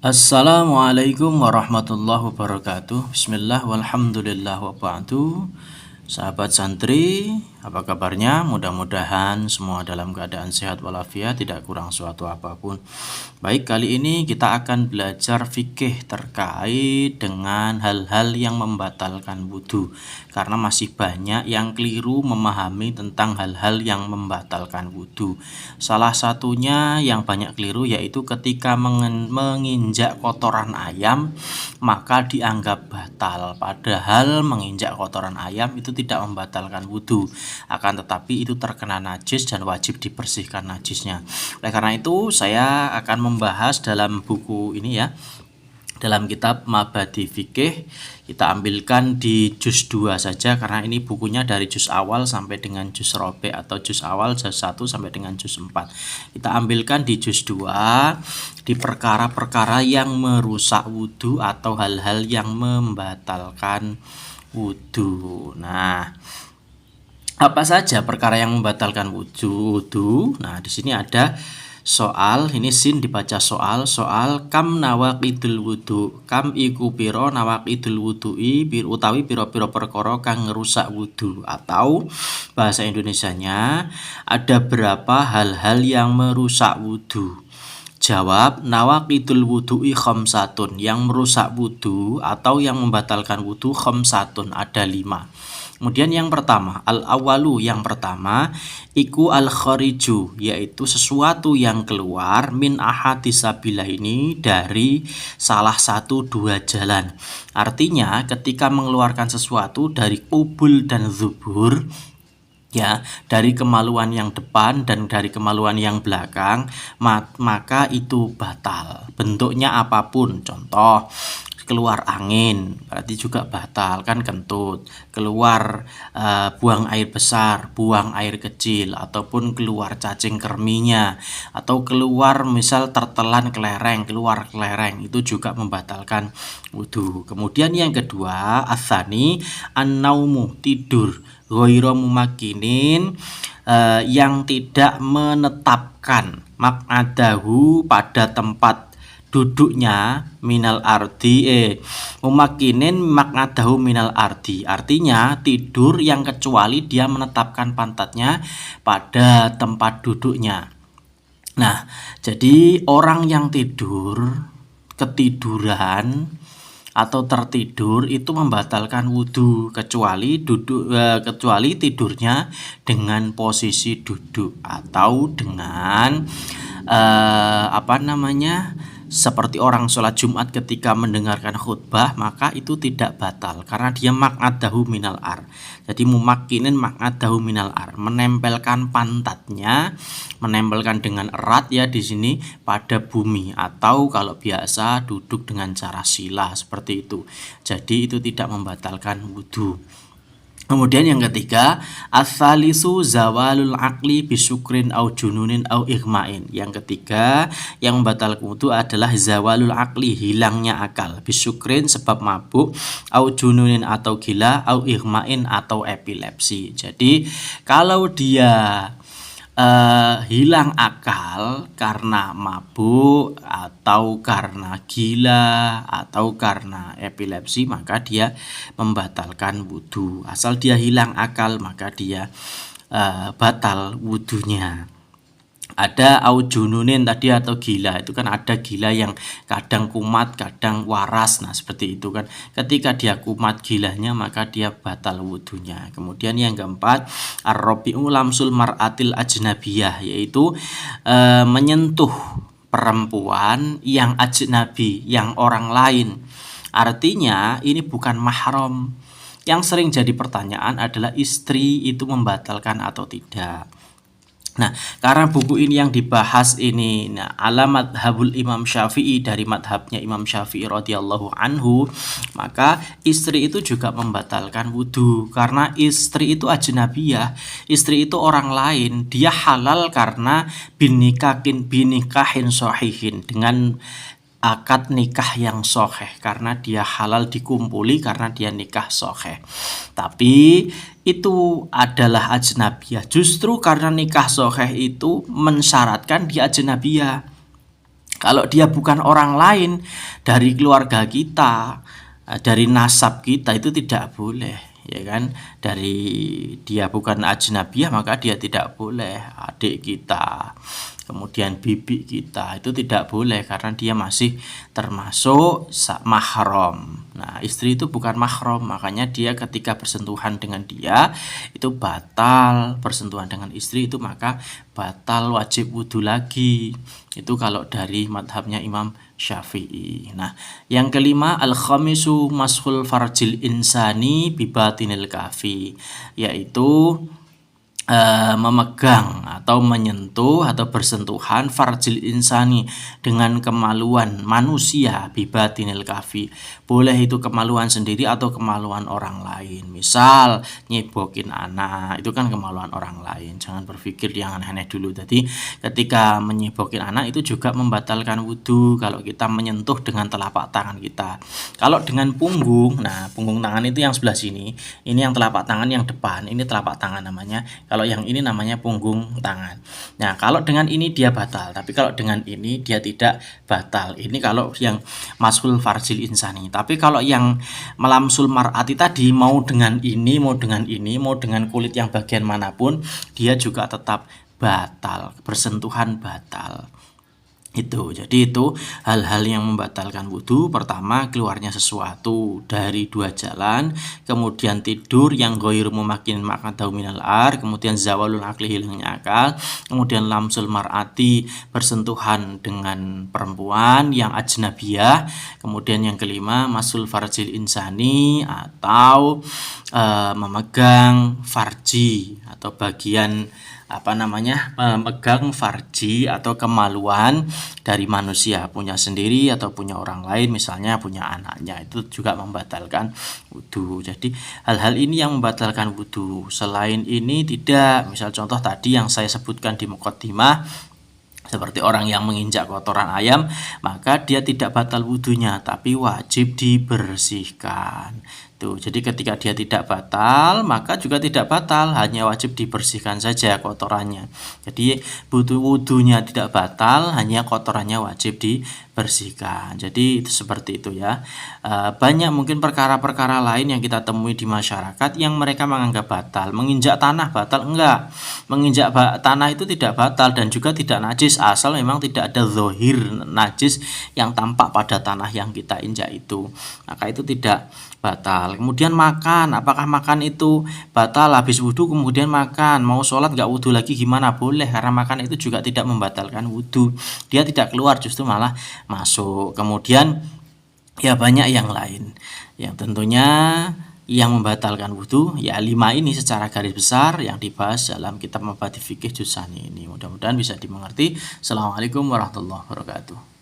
Assalamualaikum warahmatullahi wabarakatuh. Bismillah walhamdulillah wa ba'du. Sahabat santri, apa kabarnya? Mudah-mudahan semua dalam keadaan sehat walafiat, tidak kurang suatu apapun. Baik, kali ini kita akan belajar fikih terkait dengan hal-hal yang membatalkan wudhu. Karena masih banyak yang keliru memahami tentang hal-hal yang membatalkan wudhu. Salah satunya yang banyak keliru yaitu ketika menginjak kotoran ayam maka dianggap batal. Padahal menginjak kotoran ayam itu tidak membatalkan wudhu, akan tetapi itu terkena najis dan wajib dibersihkan najisnya. Oleh karena itu saya akan membahas dalam buku ini ya, dalam kitab Mabadi Fikih. Kita ambilkan di juz 2 saja karena ini bukunya dari juz awal sampai dengan juz robe atau juz awal juz 1 sampai dengan juz 4. Kita ambilkan di juz 2 di perkara-perkara yang merusak wudhu atau hal-hal yang membatalkan wudhu. Nah, apa saja perkara yang membatalkan wudhu? Nah, di sini ada soal, ini sin dibaca soal kam nawaqidul wudu, kam iku piro nawaqidul wudu'i utawi piro-piro perkara kang ngerusak wudu, atau bahasa Indonesianya ada berapa hal-hal yang merusak wudu. Jawab, nawaqidul wudu'i khamsatun, yang merusak wudu atau yang membatalkan wudu khamsatun, ada 5. Kemudian yang pertama, al-awalu, yang pertama iku al-khariju, yaitu sesuatu yang keluar min ahadisabilah ini dari salah satu dua jalan. Artinya ketika mengeluarkan sesuatu dari kubul dan zubur, ya, dari kemaluan yang depan dan dari kemaluan yang belakang, maka itu batal. Bentuknya apapun, contoh keluar angin berarti juga batal, kan kentut. Keluar buang air besar, buang air kecil, ataupun keluar cacing kerminya, atau keluar misal tertelan kelereng, keluar kelereng, itu juga membatalkan wudhu. Kemudian yang kedua, atsani an-naumu, tidur, ghairu mumakkinin, yang tidak menetapkan maq'adahu, pada tempat duduknya, minal ardi, mumakinin maq'adahu minal ardi, artinya tidur yang kecuali dia menetapkan pantatnya pada tempat duduknya. Nah, jadi orang yang tidur, ketiduran atau tertidur itu membatalkan wudhu, kecuali tidurnya dengan posisi duduk atau dengan seperti orang sholat Jumat ketika mendengarkan khutbah, maka itu tidak batal karena dia maq'adahu minal ar. Jadi mumakkinin maq'adahu minal ar, menempelkan pantatnya, menempelkan dengan erat ya di sini pada bumi, atau kalau biasa duduk dengan cara sila seperti itu. Jadi itu tidak membatalkan wudhu. Kemudian yang ketiga, ats-tsalisu zawalul aqli bisukrin au jununin au ighma'in. Yang ketiga yang membatalkan wudu adalah zawalul aqli, hilangnya akal, bisukrin sebab mabuk, au jununin atau gila, au ighma'in atau epilepsi. Jadi kalau dia hilang akal karena mabuk atau karena gila atau karena epilepsi, maka dia membatalkan wudhu. Asal dia hilang akal maka dia batal wudhunya. Ada aujununin tadi atau gila, itu kan ada gila yang kadang kumat kadang waras. Nah seperti itu kan, ketika dia kumat gilanya maka dia batal wudhunya. Kemudian yang keempat, ar-rabi'u lamsul mar'atil ajnabiyah, yaitu menyentuh perempuan yang ajnabi, yang orang lain, artinya ini bukan mahram. Yang sering jadi pertanyaan adalah istri itu membatalkan atau tidak. Nah, karena buku ini yang dibahas ini ala madhabul Imam Syafi'i, dari madhabnya Imam Syafi'i radhiyallahu anhu, maka istri itu juga membatalkan wudhu karena istri itu ajnabiyah, istri itu orang lain. Dia halal karena binikahin sahihin, dengan akad nikah yang sahih, karena dia halal dikumpuli karena dia nikah sahih. Tapi itu adalah ajnabiyah. Justru karena nikah sahih itu mensyaratkan dia ajnabiyah. Kalau dia bukan orang lain dari keluarga kita, dari nasab kita, itu tidak boleh, ya kan? Dari dia bukan ajnabiyah maka dia tidak boleh. Adik kita, kemudian bibi kita, itu tidak boleh karena dia masih termasuk mahram. Nah, istri itu bukan mahram, makanya dia ketika bersentuhan dengan dia itu batal. Bersentuhan dengan istri itu maka batal, wajib wudhu lagi. Itu kalau dari madhabnya Imam Syafi'i. Nah, yang kelima, al-khamisu mashul farjil insani bibatinil kafi, yaitu memegang atau menyentuh atau bersentuhan farjil insani dengan kemaluan manusia bibatinil kafi. Boleh itu kemaluan sendiri atau kemaluan orang lain. Misal nyebokin anak, itu kan kemaluan orang lain. Jangan berpikir yang aneh-aneh dulu. Jadi ketika menyebokin anak itu juga membatalkan wudhu kalau kita menyentuh dengan telapak tangan kita. Kalau dengan punggung, nah punggung tangan itu yang sebelah sini, ini yang telapak tangan yang depan, ini telapak tangan namanya. Kalau yang ini namanya punggung tangan. Nah, kalau dengan ini dia batal, tapi kalau dengan ini dia tidak batal. Ini kalau yang mashul farjil insani. Tapi kalau yang melamsul mar'ati tadi, mau dengan ini, mau dengan ini, mau dengan kulit yang bagian manapun, dia juga tetap batal, bersentuhan batal. Jadi itu hal-hal yang membatalkan wudhu. Pertama, keluarnya sesuatu dari dua jalan, kemudian tidur yang ghairu mumakkin maqadahu minal ar, kemudian zawalul akli, hilangnya akal, kemudian lamsul mar'ati, bersentuhan dengan perempuan yang ajnabiyah, kemudian yang kelima masul farjil insani atau memegang farji atau bagian memegang farji atau kemaluan dari manusia, punya sendiri atau punya orang lain, misalnya punya anaknya, itu juga membatalkan wudhu. Jadi hal-hal ini yang membatalkan wudhu. Selain ini tidak. Misal contoh tadi yang saya sebutkan di muqaddimah, seperti orang yang menginjak kotoran ayam, maka dia tidak batal wudhunya, tapi wajib dibersihkan. Jadi ketika dia tidak batal, maka juga tidak batal, hanya wajib dibersihkan saja kotorannya. Jadi wudhunya tidak batal, hanya kotorannya wajib dibersihkan. Jadi itu seperti itu ya. Banyak mungkin perkara-perkara lain yang kita temui di masyarakat yang mereka menganggap batal. Menginjak tanah batal? Enggak. Menginjak tanah itu tidak batal dan juga tidak najis, asal memang tidak ada zahir najis yang tampak pada tanah yang kita injak itu. Maka itu tidak batal. Kemudian makan, apakah makan itu batal? Habis wudhu kemudian makan, mau sholat nggak wudhu lagi gimana? Boleh, karena makan itu juga tidak membatalkan wudhu. Dia tidak keluar, justru malah masuk. Kemudian ya banyak yang lain yang tentunya yang membatalkan wudhu, ya 5 ini secara garis besar yang dibahas dalam kitab Mabahats Fiqih Juz Tsani ini. Mudah-mudahan bisa dimengerti. Assalamualaikum warahmatullahi wabarakatuh.